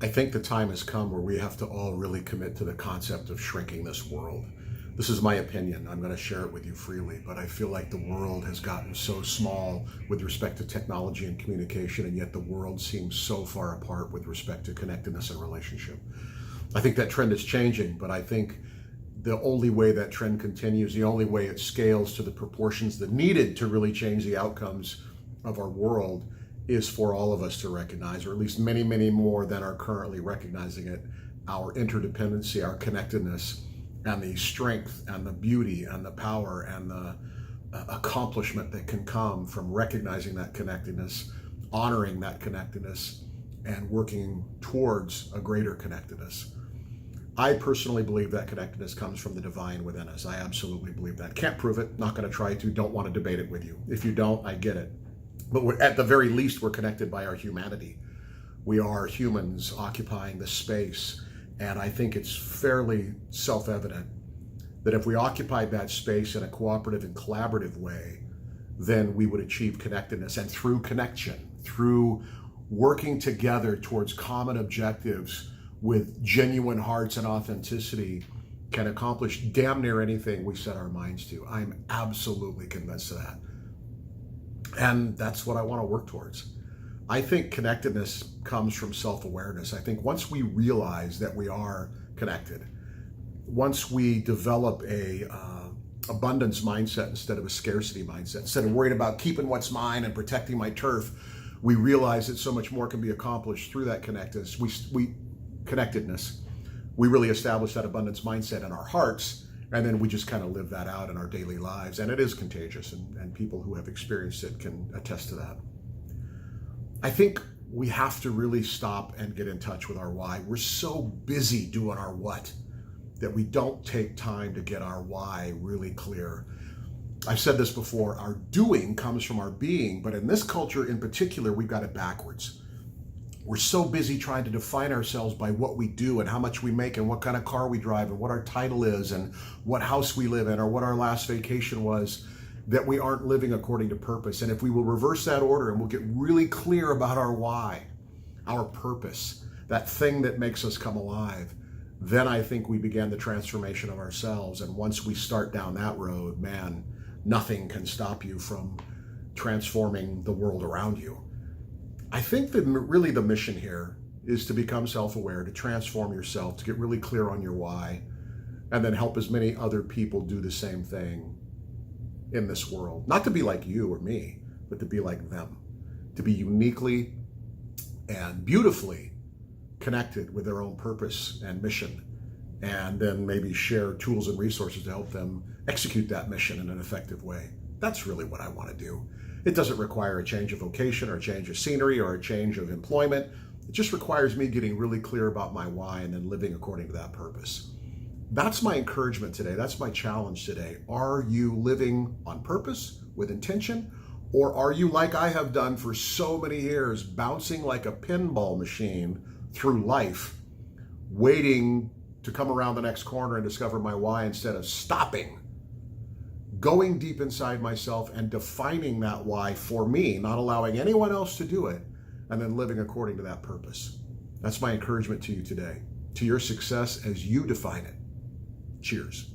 I think the time has come where we have to all really commit to the concept of shrinking this world. This is my opinion. I'm going to share it with you freely, but I feel like the world has gotten so small with respect to technology and communication, and yet the world seems so far apart with respect to connectedness and relationship. I think that trend is changing, but I think the only way that trend continues, the only way it scales to the proportions that needed to really change the outcomes of our world is for all of us to recognize, or at least many, many more than are currently recognizing it, our interdependency, our connectedness, and the strength and the beauty and the power and the accomplishment that can come from recognizing that connectedness, honoring that connectedness, and working towards a greater connectedness. I personally believe that connectedness comes from the divine within us. I absolutely believe that. Can't prove it, not going to try to, don't want to debate it with you. If you don't, I get it. But at the very least, we're connected by our humanity. We are humans occupying the space. And I think it's fairly self-evident that if we occupied that space in a cooperative and collaborative way, then we would achieve connectedness. And through connection, through working together towards common objectives with genuine hearts and authenticity, can accomplish damn near anything we set our minds to. I'm absolutely convinced of that. And that's what I want to work towards. I think connectedness comes from self-awareness. I think once we realize that we are connected, once we develop a abundance mindset instead of a scarcity mindset, instead of worried about keeping what's mine and protecting my turf, we realize that so much more can be accomplished through that connectedness. We really establish that abundance mindset in our hearts, and then we just kind of live that out in our daily lives. And it is contagious, and people who have experienced it can attest to that. I think we have to really stop and get in touch with our why. We're so busy doing our what that we don't take time to get our why really clear. I've said this before, our doing comes from our being, but in this culture in particular, we've got it backwards. We're so busy trying to define ourselves by what we do and how much we make and what kind of car we drive and what our title is and what house we live in or what our last vacation was, that we aren't living according to purpose. And if we will reverse that order and we'll get really clear about our why, our purpose, that thing that makes us come alive, then I think we began the transformation of ourselves. And once we start down that road, man, nothing can stop you from transforming the world around you. I think that really the mission here is to become self-aware, to transform yourself, to get really clear on your why, and then help as many other people do the same thing in this world. Not to be like you or me, but to be like them, to be uniquely and beautifully connected with their own purpose and mission, and then maybe share tools and resources to help them execute that mission in an effective way. That's really what I want to do. It doesn't require a change of vocation or a change of scenery or a change of employment. It just requires me getting really clear about my why and then living according to that purpose. That's my encouragement today. That's my challenge today. Are you living on purpose with intention? Or are you, like I have done for so many years, bouncing like a pinball machine through life, waiting to come around the next corner and discover my why instead of stopping, going deep inside myself and defining that why for me, not allowing anyone else to do it, and then living according to that purpose? That's my encouragement to you today, to your success as you define it. Cheers.